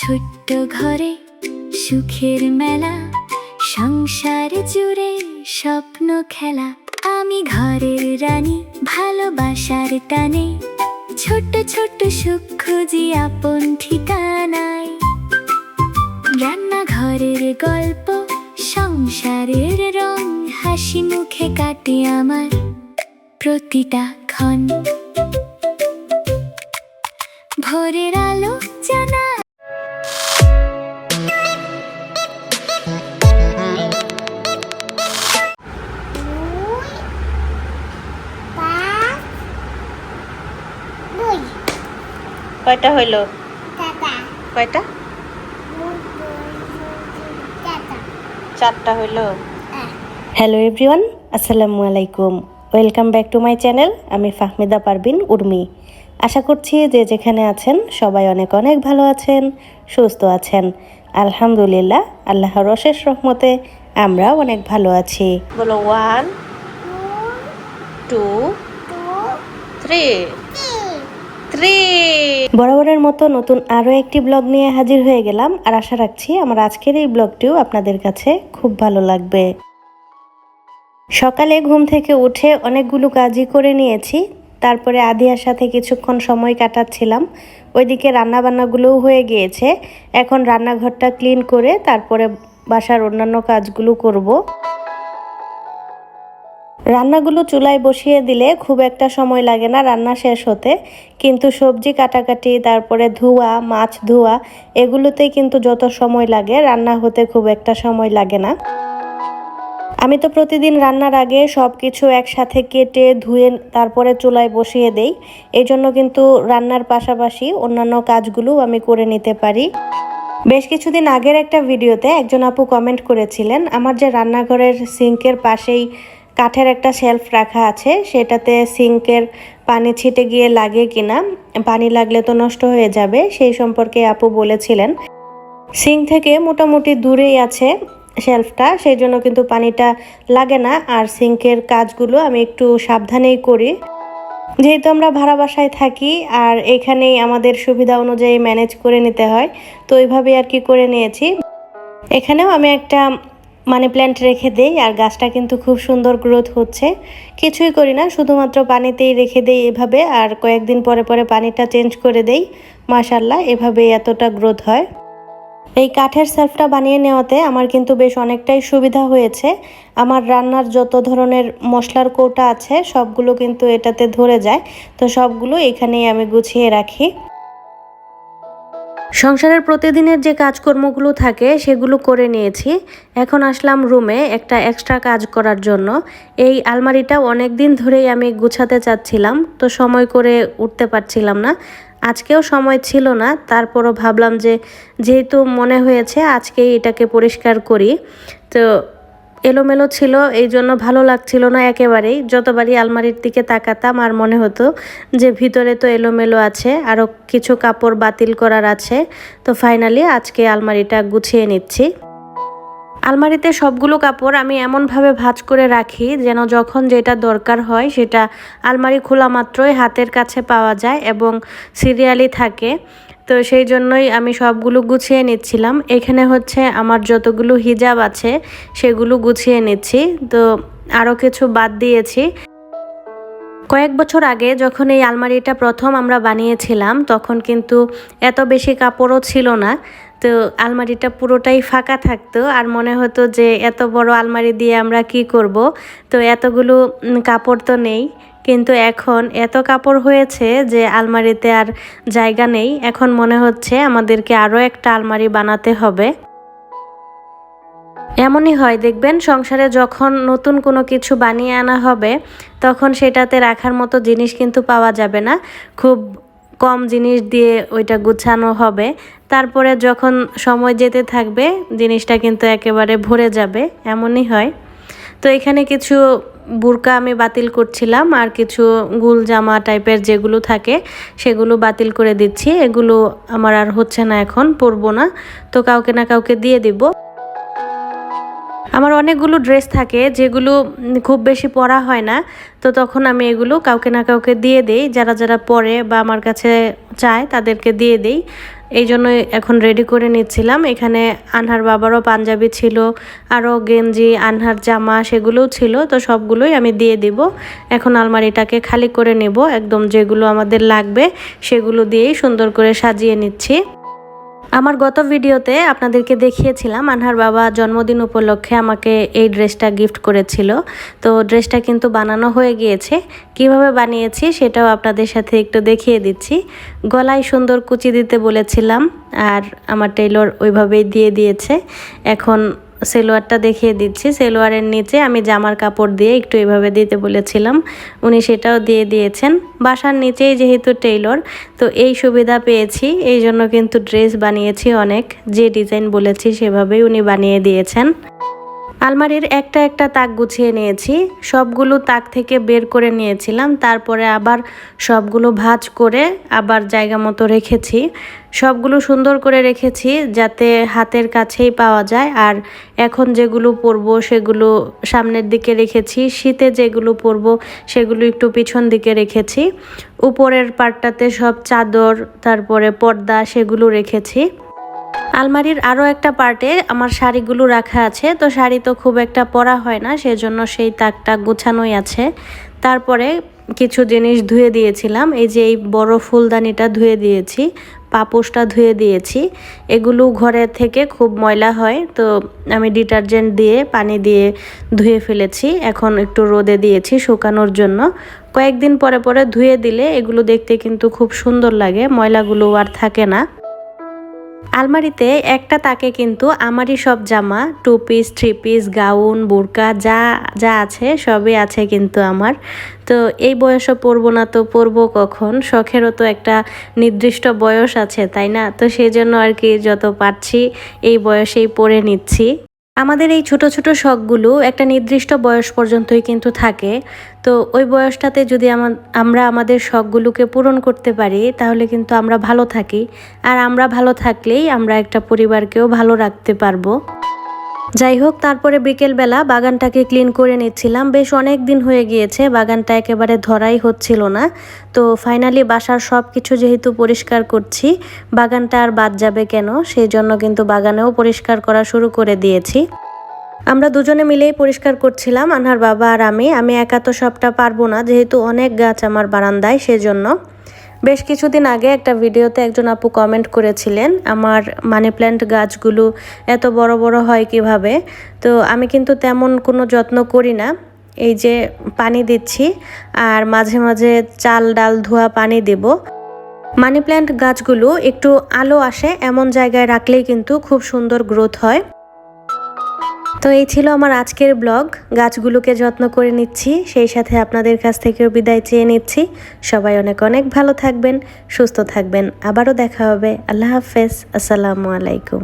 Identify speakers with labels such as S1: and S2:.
S1: ছোট্ট ঘরে সুখের মেলা, সংসার জুড়ে স্বপ্ন খেলা। আমি ঘরের রানী, ভালোবাসার টানে ছোট্ট ছোট্ট সুখ খুঁজি আপন ঠিকানায়। রান্নাঘরের গল্প, সংসারের রং, হাসি মুখে কাটে আমার প্রতিটা ক্ষণ। ভোরের আলো জানা
S2: কয়টা হইল? কয়টা? চারটা হইল। হ্যালো এভরিওয়ান, আসসালামু আলাইকুম। Welcome back to my channel. আমি ফাহমিদা পারভিন উর্মি। আশা করছি যে যেখানে আছেন সবাই অনেক অনেক ভালো আছেন, সুস্থ আছেন। আলহামদুলিল্লাহ, আল্লাহর অশেষ রহমতে আমরাও অনেক ভালো আছি। বলো 1 2 3। বরাবরের মতো নতুন আরও একটি ব্লগ নিয়ে হাজির হয়ে গেলাম, আর আশা রাখছি আমার আজকের এই ব্লগটিও আপনাদের কাছে খুব ভালো লাগবে। সকালে ঘুম থেকে উঠে অনেকগুলো কাজই করে নিয়েছি, তারপরে আদিয়ার সাথে কিছুক্ষণ সময় কাটাচ্ছিলাম। ওইদিকে রান্নাবান্নাগুলোও হয়ে গিয়েছে। এখন রান্নাঘরটা ক্লিন করে তারপরে বাসার অন্যান্য কাজগুলো করব। রান্নাগুলো চুলায় বসিয়ে দিলে খুব একটা সময় লাগে না রান্না শেষ হতে, কিন্তু সবজি কাটাকাটি, তারপরে ধোয়া, মাছ ধোয়া, এগুলোতেই কিন্তু যত সময় লাগে, রান্না হতে খুব একটা সময় লাগে না। আমি তো প্রতিদিন রান্নার আগে সব কিছু একসাথে কেটে ধুয়ে তারপরে চুলায় বসিয়ে দেই। এই জন্য কিন্তু রান্নার পাশাপাশি অন্যান্য কাজগুলো আমি করে নিতে পারি। বেশ কিছুদিন আগের একটা ভিডিওতে একজন আপু কমেন্ট করেছিলেন, আমার যে রান্নাঘরের সিঙ্কের পাশেই কাঠের একটা শেলফ রাখা আছে, সেটাতে সিঙ্কের পানি ছিটে গিয়ে লাগে কিনা, পানি লাগলে তো নষ্ট হয়ে যাবে, সেই সম্পর্কে আপু বলেছিলেন। সিঙ্ক থেকে মোটামুটি দূরেই আছে শেলফটা, সেই জন্য কিন্তু পানিটা লাগে না। আর সিঙ্কের কাজগুলো আমি একটু সাবধানেই করি, যেহেতু আমরা ভাড়া বাসায় থাকি আর এখানেই আমাদের সুবিধা অনুযায়ী ম্যানেজ করে নিতে হয়, তো ওইভাবেই আর কি করে নিয়েছি। এখানেও আমি একটা মানি প্ল্যান্ট রেখে দেই, আর গাছটা কিন্তু খুব সুন্দর গ্রোথ হচ্ছে। কিছুই করি না, শুধুমাত্র পানিতেই রেখে দেই এভাবে, আর কয়েকদিন পরে পরে পানিটা চেঞ্জ করে দেই। মাশাআল্লাহ, এভাবেই এতটা গ্রোথ হয়। এই কাঠের শেলফটা বানিয়ে নেওয়াতে আমার কিন্তু বেশ অনেকটাই সুবিধা হয়েছে। আমার রান্নার যত ধরনের মশলার কৌটা আছে সবগুলো কিন্তু এটাতে ধরে যায়, তো সবগুলো এখানেই আমি গুছিয়ে রাখি। সংসারের প্রতিদিনের যে কাজকর্মগুলো থাকে সেগুলো করে নিয়েছি। এখন আসলাম রুমে একটা এক্সট্রা কাজ করার জন্য। এই আলমারিটা অনেক দিন ধরেই আমি গুছাতে চাচ্ছিলাম, তো সময় করে উঠতে পারছিলাম না। আজকেও সময় ছিল না, তারপরও ভাবলাম যে যেহেতু মনে হয়েছে আজকেই এটাকে পরিষ্কার করি। তো এলোমেলো ছিল, এই জন্য ভালো লাগছিল না একেবারেই। যতবারই আলমারির দিকে তাকাতাম আর মনে হতো যে ভিতরে তো এলোমেলো আছে, আরও কিছু কাপড় বাতিল করার আছে। তো ফাইনালি আজকে আলমারিটা গুছিয়ে নিচ্ছি। আলমারিতে সবগুলো কাপড় আমি এমনভাবে ভাঁজ করে রাখি যেন যখন যেটা দরকার হয় সেটা আলমারি খোলা মাত্রই হাতের কাছে পাওয়া যায় এবং সিরিয়ালি থাকে। তো সেই জন্যই আমি সবগুলো গুছিয়ে নিচ্ছিলাম। এখানে হচ্ছে আমার যতগুলো হিজাব আছে সেগুলো গুছিয়ে নিচ্ছি, তো আরও কিছু বাদ দিয়েছি। কয়েক বছর আগে যখন এই আলমারিটা প্রথম আমরা বানিয়েছিলাম তখন কিন্তু এত বেশি কাপড়ও ছিল না, তো আলমারিটা পুরোটাই ফাঁকা থাকতো আর মনে হতো যে এত বড় আলমারি দিয়ে আমরা কি করব, তো এতগুলো কাপড় তো নেই। কিন্তু এখন এত কাপড় হয়েছে যে আলমারিতে আর জায়গা নেই। এখন মনে হচ্ছে আমাদেরকে আরও একটা আলমারি বানাতে হবে। এমনই হয় দেখবেন, সংসারে যখন নতুন কোনো কিছু বানিয়ে আনা হবে তখন সেটাতে রাখার মতো জিনিস কিন্তু পাওয়া যাবে না, খুব কম জিনিস দিয়ে ওইটা গুছানো হবে। তারপরে যখন সময় যেতে থাকবে জিনিসটা কিন্তু একেবারে ভরে যাবে, এমনই হয়। তো এখানে কিছু বুরকা আমি বাতিল করছিলাম, আর কিছু গুল জামা টাইপের যেগুলো থাকে সেগুলো বাতিল করে দিচ্ছি। এগুলো আমার আর হচ্ছে না, এখন পরবো না, তো কাউকে না কাউকে দিয়ে দিব। আমার অনেকগুলো ড্রেস থাকে যেগুলো খুব বেশি পরা হয় না, তো তখন আমি এগুলো কাউকে না কাউকে দিয়ে দেই, যারা যারা পরে বা আমার কাছে চায় তাদেরকে দিয়ে দেই। এই জন্য এখন রেডি করে নিচ্ছিলাম। এখানে আনহার বাবারও পাঞ্জাবি ছিল, আরও গেঞ্জি, আনহার জামা সেগুলোও ছিল, তো সবগুলোই আমি দিয়ে দিব। এখন আলমারিটাকে খালি করে নেব, একদম যেগুলো আমাদের লাগবে সেগুলো দিয়েই সুন্দর করে সাজিয়ে নিচ্ছি। আমার গত ভিডিওতে আপনাদেরকে দেখিয়েছিলাম আনহার বাবা জন্মদিন উপলক্ষে আমাকে এই ড্রেসটা গিফট করেছিল। তো ড্রেসটা কিন্তু বানানো হয়ে গিয়েছে। কিভাবে বানিয়েছি সেটাও আপনাদের সাথে একটু দেখিয়ে দিচ্ছি। গলায় সুন্দর কুচি দিতে বলেছিলাম আর আমার টেইলর ওইভাবেই দিয়ে দিয়েছে। এখন সেলোয়ারটা দেখিয়ে দিচ্ছি। সেলোয়ারের নিচে আমি জামার কাপড় দিয়ে একটু এভাবে দিতে বলেছিলাম, উনি সেটাও দিয়ে দিয়েছেন। বাসার নিচেই যেহেতু টেইলর, তো এই সুবিধা পেয়েছি, এই জন্য কিন্তু ড্রেস বানিয়েছি অনেক, যে ডিজাইন বলেছি সেভাবেই উনি বানিয়ে দিয়েছেন। আলমারির একটা একটা তাক গুছিয়ে নিয়েছি, সবগুলো তাক থেকে বের করে নিয়েছিলাম, তারপরে আবার সবগুলো ভাঁজ করে আবার জায়গা মতো রেখেছি। সবগুলো সুন্দর করে রেখেছি যাতে হাতের কাছেই পাওয়া যায়। আর এখন যেগুলো পরবো সেগুলো সামনের দিকে রেখেছি, শীতে যেগুলো পরবো সেগুলো একটু পিছন দিকে রেখেছি। উপরের পার্টটাতে সব চাদর, তারপরে পর্দা সেগুলো রেখেছি। আলমারির আরও একটা পার্টে আমার শাড়িগুলো রাখা আছে, তো শাড়ি তো খুব একটা পরা হয় না, সেজন্য সেই তাকটা গোছানোই আছে। তারপরে কিছু জিনিস ধুয়ে দিয়েছিলাম, এই যে এই বড় ফুলদানিটা ধুয়ে দিয়েছি, পাপোশটা ধুয়ে দিয়েছি। এগুলো ঘরে থেকে খুব ময়লা হয়, তো আমি ডিটারজেন্ট দিয়ে পানি দিয়ে ধুয়ে ফেলেছি। এখন একটু রোদে দিয়েছি শুকানোর জন্য। কয়েকদিন পরে পরে ধুয়ে দিলে এগুলো দেখতে কিন্তু খুব সুন্দর লাগে, ময়লাগুলো আর থাকে না। আলমারিতে একটা তাকে কিন্তু আমারই সব জামা, 2 পিস 3 পিস, গাউন, বোরকা যা যা আছে সবই আছে কিন্তু আমার। তো এই বয়সও পরবো না তো পরবো কখন? শখেরও তো একটা নির্দিষ্ট বয়স আছে, তাই না? তো সেই জন্য আর কি যত পারছি এই বয়সেই পরে নিচ্ছি। আমাদের এই ছোট ছোট শখগুলো একটা নির্দিষ্ট বয়স পর্যন্তই কিন্তু থাকে। তো ওই বয়সটাতে যদি আমরা আমাদের শখগুলোকে পূরণ করতে পারি তাহলে কিন্তু আমরা ভালো থাকি। আর আমরা ভালো থাকলেই আমরা একটা পরিবারকেও ভালো রাখতে পারবো। যাই হোক, তারপরে বিকেলবেলা বাগানটাকে ক্লিন করে নিচ্ছিলাম। বেশ অনেক দিন হয়ে গিয়েছে, বাগানটা একেবারে ধরাই হচ্ছিল না। তো ফাইনালি বাসার সব কিছু যেহেতু পরিষ্কার করছি, বাগানটা আর বাদ যাবে কেন, সেই জন্য কিন্তু বাগানেও পরিষ্কার করা শুরু করে দিয়েছি। আমরা দুজনে মিলেই পরিষ্কার করছিলাম, আনহার বাবা আর আমি একা তো সবটা পারবো না, যেহেতু অনেক গাছ আমার বারান্দায়, সেজন্য। বেশ কিছুদিন আগে একটা ভিডিওতে একজন আপু কমেন্ট করেছিলেন আমার মানি প্ল্যান্ট গাছগুলো এত বড় বড় হয় কিভাবে। তো আমি কিন্তু তেমন কোনো যত্ন করি না, এই যে পানি দিচ্ছি আর মাঝে মাঝে চাল ডাল ধোয়া পানি দেব। মানি প্ল্যান্ট গাছগুলো একটু আলো আসে এমন জায়গায় রাখলেই কিন্তু খুব সুন্দর গ্রোথ হয়। তো এই ছিল আমার আজকের ব্লগ। গাছগুলোকে যত্ন করে নিচ্ছি, সেই সাথে আপনাদের কাছ থেকেও বিদায় চেয়ে নিচ্ছি। সবাই অনেক অনেক ভালো থাকবেন, সুস্থ থাকবেন। আবারও দেখা হবে। আল্লাহ হাফেজ, আসসালামু আলাইকুম।